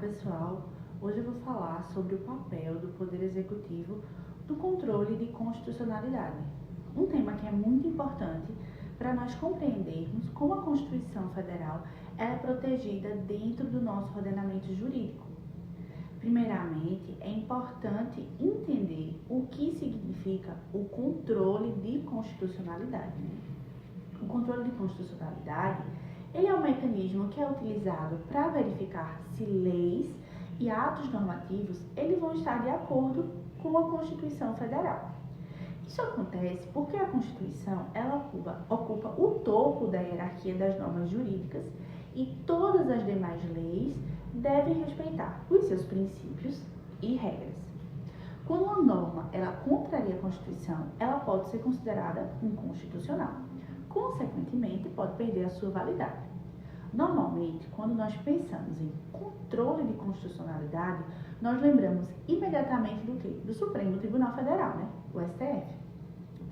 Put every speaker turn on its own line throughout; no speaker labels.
pessoal, hoje eu vou falar sobre o papel do Poder Executivo no controle de constitucionalidade. Um tema que é muito importante para nós compreendermos como a Constituição Federal é protegida dentro do nosso ordenamento jurídico. Primeiramente, é importante entender o que significa o controle de constitucionalidade. O controle de constitucionalidade ele é um mecanismo que é utilizado para verificar se leis e atos normativos eles vão estar de acordo com a Constituição Federal. Isso acontece porque a Constituição ela ocupa o topo da hierarquia das normas jurídicas e todas as demais leis devem respeitar os seus princípios e regras. Quando uma norma ela contraria a Constituição, ela pode ser considerada inconstitucional. Consequentemente, pode perder a sua validade. Normalmente, quando nós pensamos em controle de constitucionalidade, nós lembramos imediatamente do quê? Do Supremo Tribunal Federal, o STF,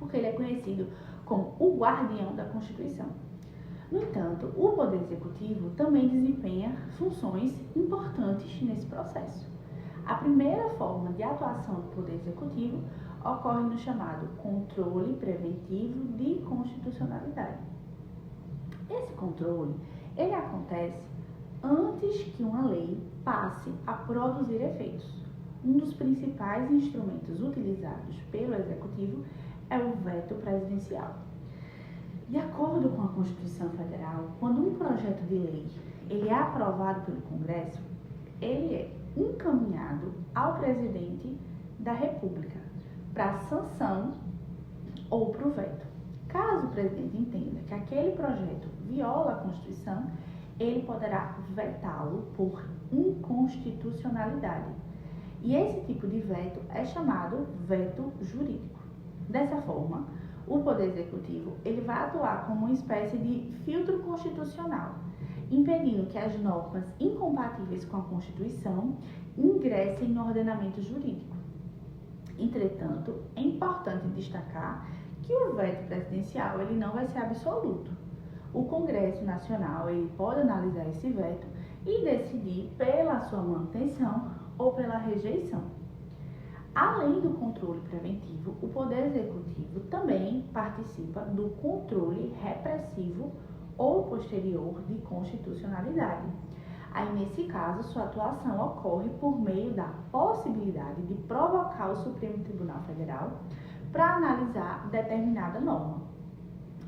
porque ele é conhecido como o guardião da Constituição. No entanto, o Poder Executivo também desempenha funções importantes nesse processo. A primeira forma de atuação do Poder Executivo ocorre no chamado controle preventivo de constitucionalidade. Esse controle, ele acontece antes que uma lei passe a produzir efeitos. Um dos principais instrumentos utilizados pelo Executivo é o veto presidencial. De acordo com a Constituição Federal, quando um projeto de lei ele é aprovado pelo Congresso, ele é encaminhado ao presidente da República para sanção ou para o veto. Caso o presidente entenda que aquele projeto viola a Constituição, ele poderá vetá-lo por inconstitucionalidade. E esse tipo de veto é chamado veto jurídico. Dessa forma, o Poder Executivo ele vai atuar como uma espécie de filtro constitucional, impedindo que as normas incompatíveis com a Constituição ingressem no ordenamento jurídico. Entretanto, é importante destacar que o veto presidencial ele não vai ser absoluto. O Congresso Nacional ele pode analisar esse veto e decidir pela sua manutenção ou pela rejeição. Além do controle preventivo, o Poder Executivo também participa do controle repressivo ou posterior de constitucionalidade. Aí, nesse caso, sua atuação ocorre por meio da possibilidade de provocar o Supremo Tribunal Federal para analisar determinada norma.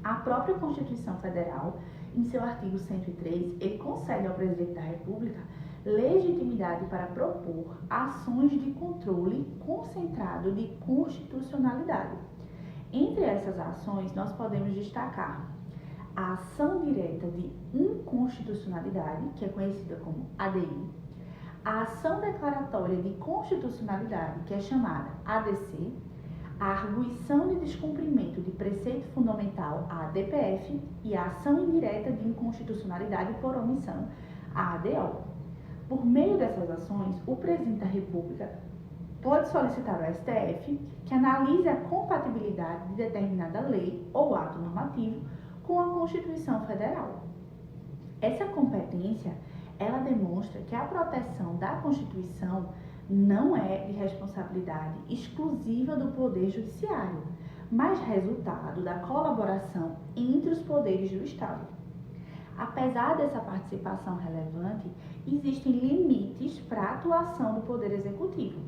A própria Constituição Federal, em seu artigo 103, ele concede ao presidente da República legitimidade para propor ações de controle concentrado de constitucionalidade. Entre essas ações, nós podemos destacar a ação direta de inconstitucionalidade, que é conhecida como ADI, a ação declaratória de constitucionalidade, que é chamada ADC, a arguição de descumprimento de preceito fundamental, a ADPF, e a ação indireta de inconstitucionalidade por omissão, a ADO. Por meio dessas ações, o presidente da República pode solicitar ao STF que analise a compatibilidade de determinada lei ou ato normativo com a Constituição Federal. Essa competência, ela demonstra que a proteção da Constituição não é de responsabilidade exclusiva do Poder Judiciário, mas resultado da colaboração entre os poderes do Estado. Apesar dessa participação relevante, existem limites para a atuação do Poder Executivo.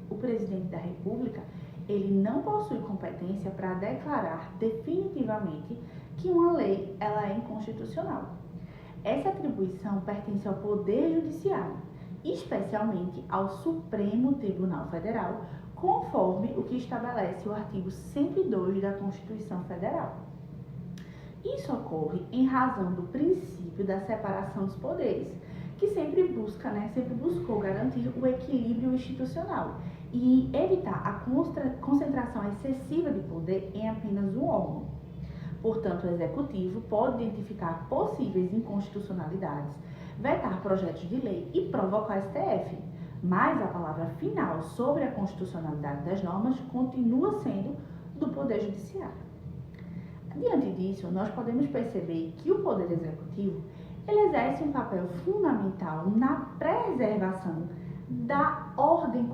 O presidente da República, ele não possui competência para declarar definitivamente que uma lei ela é inconstitucional. Essa atribuição pertence ao Poder Judiciário, especialmente ao Supremo Tribunal Federal, conforme o que estabelece o artigo 102 da Constituição Federal. Isso ocorre em razão do princípio da separação dos poderes, que sempre buscou garantir o equilíbrio institucional e evitar a concentração excessiva de poder em apenas um órgão. Portanto, o Executivo pode identificar possíveis inconstitucionalidades, vetar projetos de lei e provocar o STF, mas a palavra final sobre a constitucionalidade das normas continua sendo do Poder Judiciário. Diante disso, nós podemos perceber que o Poder Executivo ele exerce um papel fundamental na preservação da ordem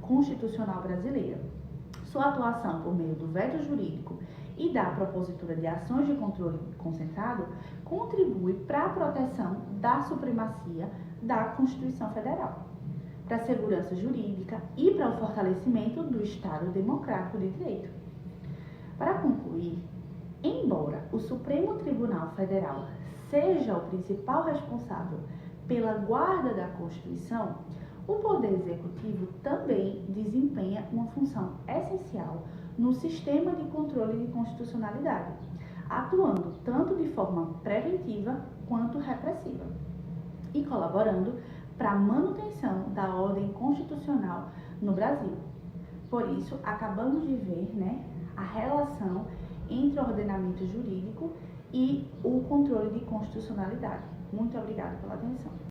constitucional brasileira. Sua atuação por meio do veto jurídico e da propositura de ações de controle concentrado contribui para a proteção da supremacia da Constituição Federal, para a segurança jurídica e para o fortalecimento do Estado Democrático de Direito. Para concluir, embora o Supremo Tribunal Federal seja o principal responsável pela guarda da Constituição, o Poder Executivo também desempenha uma função essencial no sistema de controle de constitucionalidade, atuando tanto de forma preventiva quanto repressiva e colaborando para a manutenção da ordem constitucional no Brasil. Por isso, acabamos de ver, a relação entre o ordenamento jurídico e o controle de constitucionalidade. Muito obrigada pela atenção.